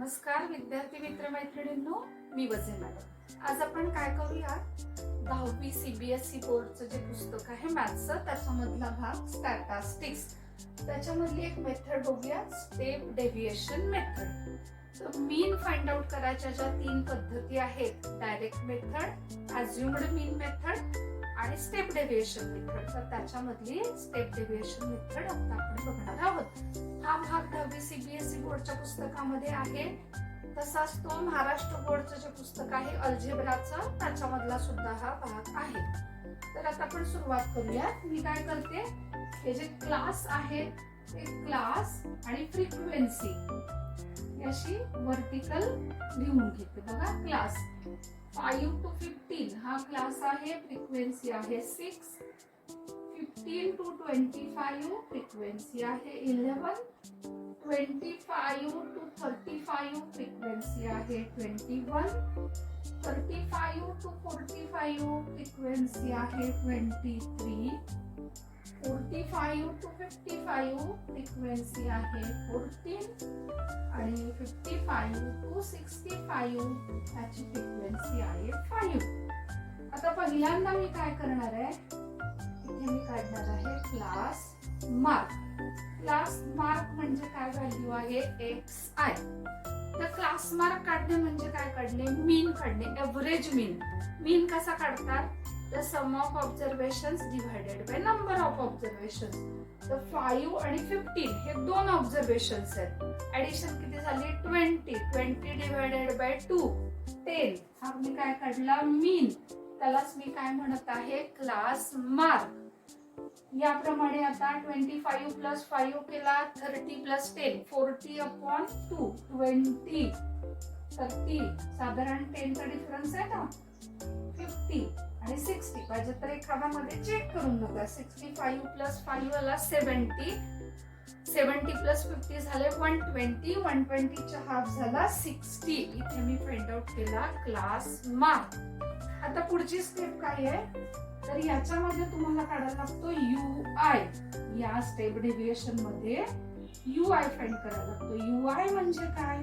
नमस्कार विद्यार्थी मित्र मैत्रिणींनो, मी वजे मॅडम। आज आपण काय करूया, 10वी सीबीएसई बोर्डचं जे पुस्तक आहे मॅथ्सचं, त्याच्यामधला भाग स्टॅटिस्टिक्स, त्याच्यामधली एक मेथड बघूया, स्टेप डेव्हिएशन मेथड। तर मीन फाइंड आउट करायच्या ज्या 3 पद्धती आहेत, direct method, assumed mean method आणि स्टेप डेव्हिएशन मेथड, तर त्याच्यामधली स्टेप डेव्हिएशन मेथड आता आपण बघणार आहोत। हा भाग 10वी सीबीएसई बोर्डच्या पुस्तकामध्ये आहे, तसाच तो महाराष्ट्र बोर्डचं जे पुस्तक आहे अल्जेब्राचं, त्याच्यामधला सुद्धा हा भाग आहे। तर आता आपण सुरुवात करूया। मी काय करते, हे जे क्लास आहे ते क्लास आणि फ्रिक्वेन्सी अशी वर्टिकल लिहून घेते। बघा, क्लास 5 to 15 हा क्लास आहे, फ्रिक्वेन्सी आहे 6, 15 to 25 फ्रिक्वेन्सी आहे 11, 25 to 35 फ्रिक्वेन्सी आहे 21, 35 to 45 फ्रिक्वेन्सी आहे 23, 45 to 55 फ्रिक्वेन्सी आहे 14 आणि 55 to 65 याची फ्रिक्वेन्सी आहे 5। आता पहिल्यांदा मी काय करणार आहे, इथे मी काढणार आहे क्लास मार्क। क्लास मार्क म्हणजे काय, व्हॅल्यू आहे xi। तर क्लास मार्क काढणे म्हणजे काय काढणे, मीन काढणे, एव्हरेज मीन। मीन कसा काढतात, the sum of observations divided by number of observations. तर 5 आणि 15 हे 2 ऑब्झर्वेशन्स आहेत, ऍडिशन किती झाली 20, 20 डिवाइडेड बाय 2 10। हा मी काय काढला, मीन, त्यालाच मी काय म्हणत आहे, क्लास मार्क। याप्रमाणे आता 25 प्लस 5 केला 30 प्लस 10 40/2 20 30, साधारण 10 चा डिफरन्स आहे ना, 50 आणि 60 पाहिजे तर एखाद्यामध्ये चेक करून बघा। 65 प्लस 5 आला 70, 70 प्लस 50 झाले 120, 120 चा हाफ झाला 60। इथे मी फाइंड आउट केला क्लास मार्क। आता पुढची स्टेप काय आहे, तर याच्यामध्ये तुम्हाला काढायला लागतो UI। या स्टेप डेव्हिएशन मध्ये UI फाइंड करायला लागतो। UI म्हणजे काय,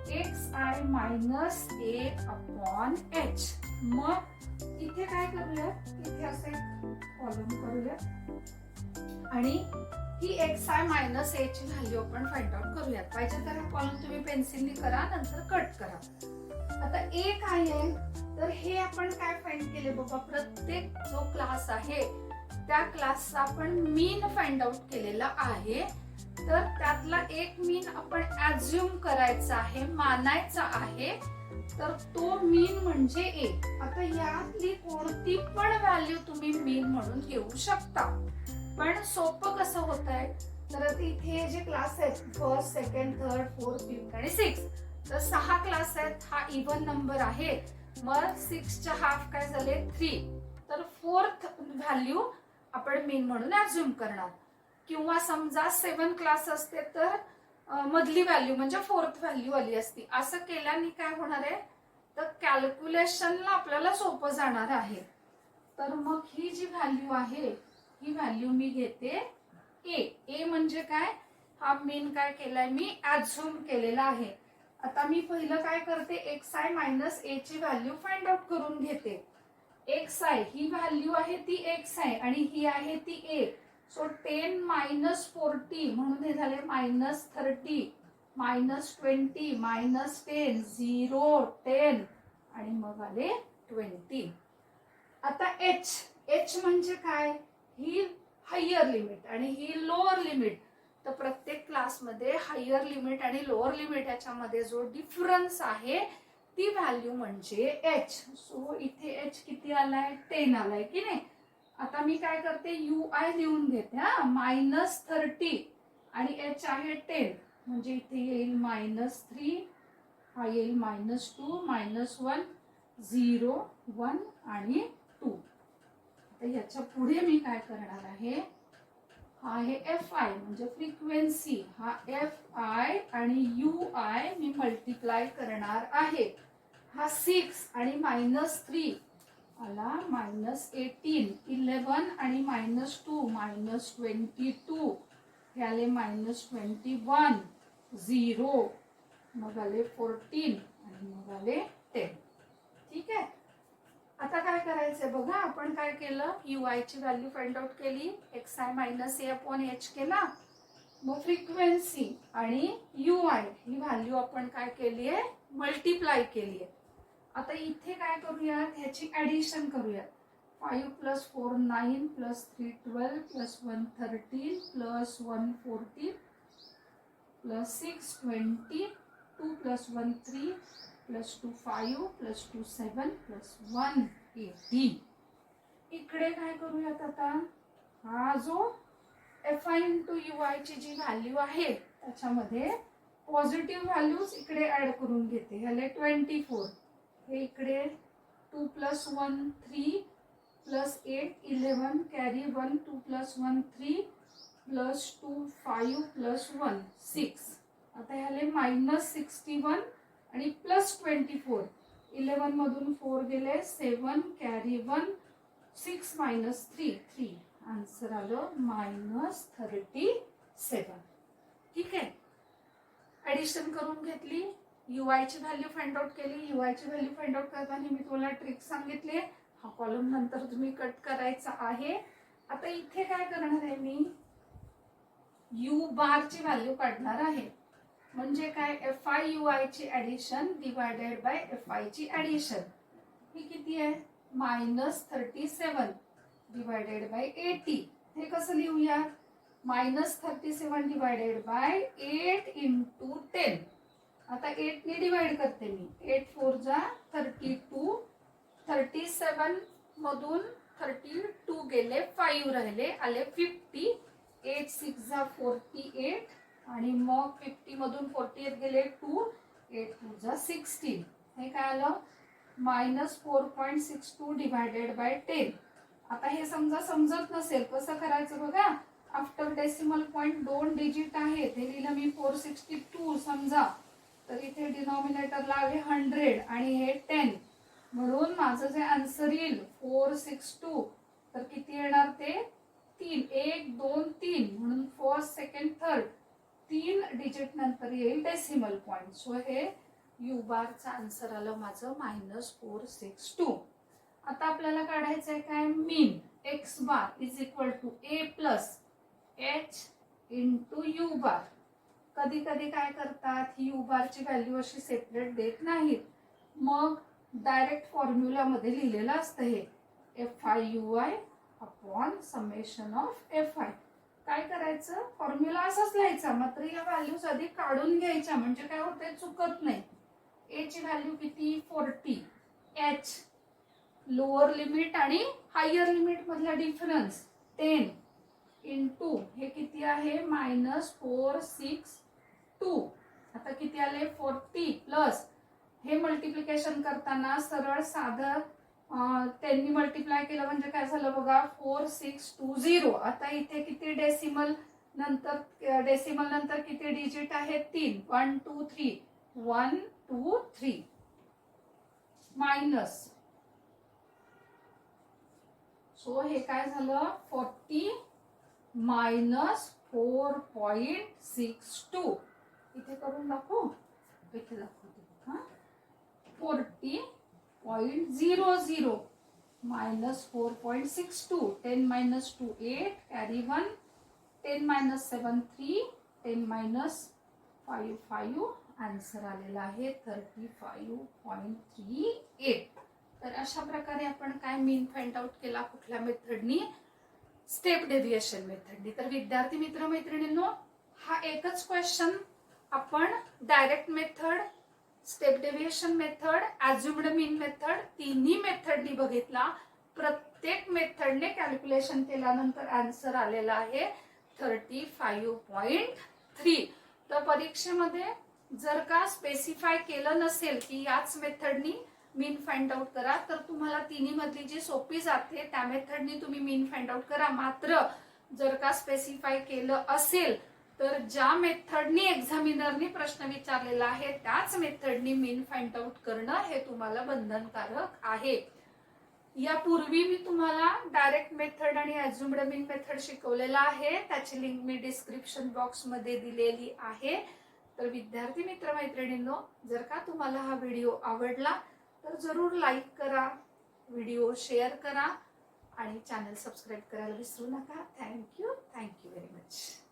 xi मायनस a/h। मग इथे काय करूया, इथे असे कॉलम करूया आणि ही xi मायनस a ची व्हॅल्यू आपण फाइंड आउट करूयात। पाहिजे तर हा कॉलम तुम्ही पेन्सिलने करा, नंतर कट करा। आता a काय आहे, तर हे आपण काय फाइंड केले बघा, प्रत्येक जो क्लास आहे त्या क्लासचा आपण मीन फाइंड आउट केलेला आहे। तर त्यातला एक मीन आपण ऍज्युम करायचा आहे, मानायचा आहे, तर तो मीन म्हणजे ए। आता यातली कोणती पण व्हॅल्यू तुम्ही मीन म्हणून घेऊ शकता, पण सोपं कसं होत आहे, तर इथे जे क्लास आहेत first, second, third, fourth, fifth आणि 6, तर 6 क्लास आहेत, हा इव्हन नंबर आहे। मग 6 च्या हाफ काय झाले 3, तर 4th व्हॅल्यू आपण मीन म्हणून ऍज्युम करणार। किंवा समजा 7 क्लास असते तर मधली व्हॅल्यू म्हणजे 4th व्हॅल्यू आली असती। असं केल्याने काय होणार आहे, तर कॅल्क्युलेशनला आपल्याला सोपं जाणार आहे। तर मग ही जी व्हॅल्यू आहे, ही व्हॅल्यू मी घेते ए म्हणजे काय, हा मीन काय केलाय मी ऍज्युम केलेला आहे। आता मी पहिलं काय करते, xi मायनस a ची व्हॅल्यू फाइंड आउट करून घेते। xi ही व्हॅल्यू आहे ती x आहे आणि ही आहे ती a। सो 10 मायनस 40 म्हणून हे झाले मायनस 30, मायनस 20, मायनस 10, 0, 10 आणि मग आले 20। आता h म्हणजे काय, ही हायर लिमिट आणि ही लोअर लिमिट। तर प्रत्येक क्लासमध्ये हायर लिमिट आणि लोअर लिमिट याच्यामध्ये जो डिफरन्स आहे ती व्हॅल्यू म्हणजे h। सो इथे h किती आलाय, 10 आलाय की नाही। आता मी काय करते, UI लिहून घेते, हा मायनस 30 आणि h आहे 10, म्हणजे इथे येईल मायनस 3, हा येईल मायनस 2, मायनस 1, 0, 1 आणि 2। आता याच्या पुढे मी काय करणार आहे, हा आहे fi म्हणजे फ्रिक्वेन्सी, हा fi आणि UI मी मल्टिप्लाय करणार आहे। हा 6 आणि मायनस 3 आला मायनस 18, 11 आणि मायनस 2 मायनस 22, हे आले मायनस 21, 0, मग आले 14 आणि मग आले 10. ठीक आहे. आता काय करायचंय बघा, आपण काय केलं, ui ची व्हॅल्यू फाइंड आउट केली, xi minus a upon h केला. मग फ्रिक्वेन्सी आणि ui ही व्हॅल्यू आपण काय केली आहे, मल्टिप्लाय केली आहे. आता इथे काय करूयात, ह्याची ऍडिशन करूयात. 5 plus 4 9 plus 3 12 plus 1 13 plus 1 14 plus 6 20 2 plus 1 3 plus 2 5 plus 2 7 plus 1 18. इकडे काय करूयात आता, हा जो fi इंटू ui ची जी व्हॅल्यू आहे त्याच्यामध्ये पॉझिटिव्ह व्हॅल्यूज इकडे ऍड करून घेते. ह्याले 24, हे इकडे 2 plus 1 3 plus 8 11 carry 1 2 plus 1 3 plus 2 5 plus 1 6. आता ह्याले मायनस 61 आणि प्लस 24. 11 मधून 4 गेले 7 कॅरी 1 6 मायनस 3 3. आन्सर आलं मायनस 37. ठीक आहे. ऍडिशन करून घेतली, ui ची व्हॅल्यू फाइंड आउट केली. ui ची व्हॅल्यू फाइंड आउट करताना मी तुम्हाला ट्रिक सांगितली, हा कॉलम नंतर तुम्ही कट करायचा आहे. आता इथे काय करणार आहे मी, u बार ची व्हॅल्यू काढणार आहे. म्हणजे काय, fi ui ची ऍडिशन डिवायडेड बाय fi ची ऍडिशन. ही किती आहे, मायनस 37 डिवायडेड बाय 80. हे कसं लिहूया, मायनस 37 डिवायडेड बाय 8 इंटू 10. आता 8 ने डिवाइड करते मी, 8 4 जा 32, 37 मधून 32 गेले 5 राहिले, आले 50, 8 6 जा 48 आणि मग 50 मधून 48 गेले 2, 8 2 जा 16. हे काय आलं, मायनस 4.62 डिवायडेड बाय 10. आता हे समजा समजत नसेल कसं करायचं बघा, आफ्टर डेसिमल पॉइंट 2 डिजिट आहे, ते लिहिलं मी 462 समजा, तर इथे डिनॉमिनेटरला आले 100 आणि हे 10, म्हणून माझं जे आन्सर येईल 462, तर किती येणार ते 3, 1 2 3, म्हणून फर्स्ट सेकंड थर्ड 3 डिजिट नंतर येईल डेसिमल पॉइंट. सो हे यू बारचं आन्सर आलं माझं मायनस 462. आता आपल्याला काढायचं आहे काय, mean X bar is equal to A plus H into U bar. कधी कधी काय करतात, ही यू बारची व्हॅल्यू अशी सेपरेट देत नाहीत, मग डायरेक्ट फॉर्म्युलामध्ये लिहिलेलं असतं हे fi ui upon summation of fi. काय करायचं, फॉर्म्युला असाच लिहायचा, मात्र या व्हॅल्यूज आधी काढून घ्यायच्या, म्हणजे काय होते चुकत नाही. ए ची व्हॅल्यू किती 40, एच लोअर लिमिट आणि हायर लिमिट मधला डिफरन्स 10 इंटू हे किती आहे मायनस 462. आता किती आले 40 प्लस हे मल्टिप्लिकेशन करताना सरळ साधं त्यांनी मल्टिप्लाय केलं म्हणजे काय झालं बघा 4620. आता इथे किती डेसिमल नंतर किती डिजिट आहेत 3, 1 2 3, 1 2 3 मायनस. सो हे काय झालं 40 मायनस 4.62. इथे करून दाखवू, इथे दाखवते हा 40.00 minus 4.62. 10 minus 2 8 carry 1, 10 minus 7 3, 10 minus 5 5. Answer आलेला आहे 35.38. तर अशा प्रकारे आपण काय मीन फाइंड आउट केला, कुठल्या मेथडनी, स्टेप डेव्हिएशन मेथडनी. तर विद्यार्थी मित्र मैत्रिणींनो, हा एकच क्वेश्चन आपण direct method, step deviation method, assumed mean method तिन्ही मेथडनी बघितला. प्रत्येक मेथडने कॅल्क्युलेशन केल्यानंतर आन्सर आलेला आहे 35.3. तर परीक्षेमध्ये जर का स्पेसिफाय केलं नसेल की याच मेथडनी मीन फाइंड आउट करा, तर तुम्हाला तिन्ही मधली जी सोपी जाते त्या मेथडनी तुम्ही मीन फाइंड आउट करा. मात्र जर का स्पेसिफाय केलं असेल तर ज्या मेथडनी एक्झामिनरनी प्रश्न विचारलेला आहे त्याच मेथडनी मीन फाइंड आउट करणं हे तुम्हाला बंधनकारक आहे. यापूर्वी मी तुम्हाला डायरेक्ट मेथड आणि अज्युम्ड मीन मेथड शिकवलेला आहे, त्याची लिंक मी डिस्क्रिप्शन बॉक्स मध्ये दिलेली आहे. तर विद्यार्थी मित्रमैत्रिणींनो, जर का तुम्हाला हा व्हिडिओ आवडला तर जरूर लाईक करा, व्हिडिओ शेअर करा आणि चॅनल सबस्क्राईब करायला विसरू नका. Thank you very much.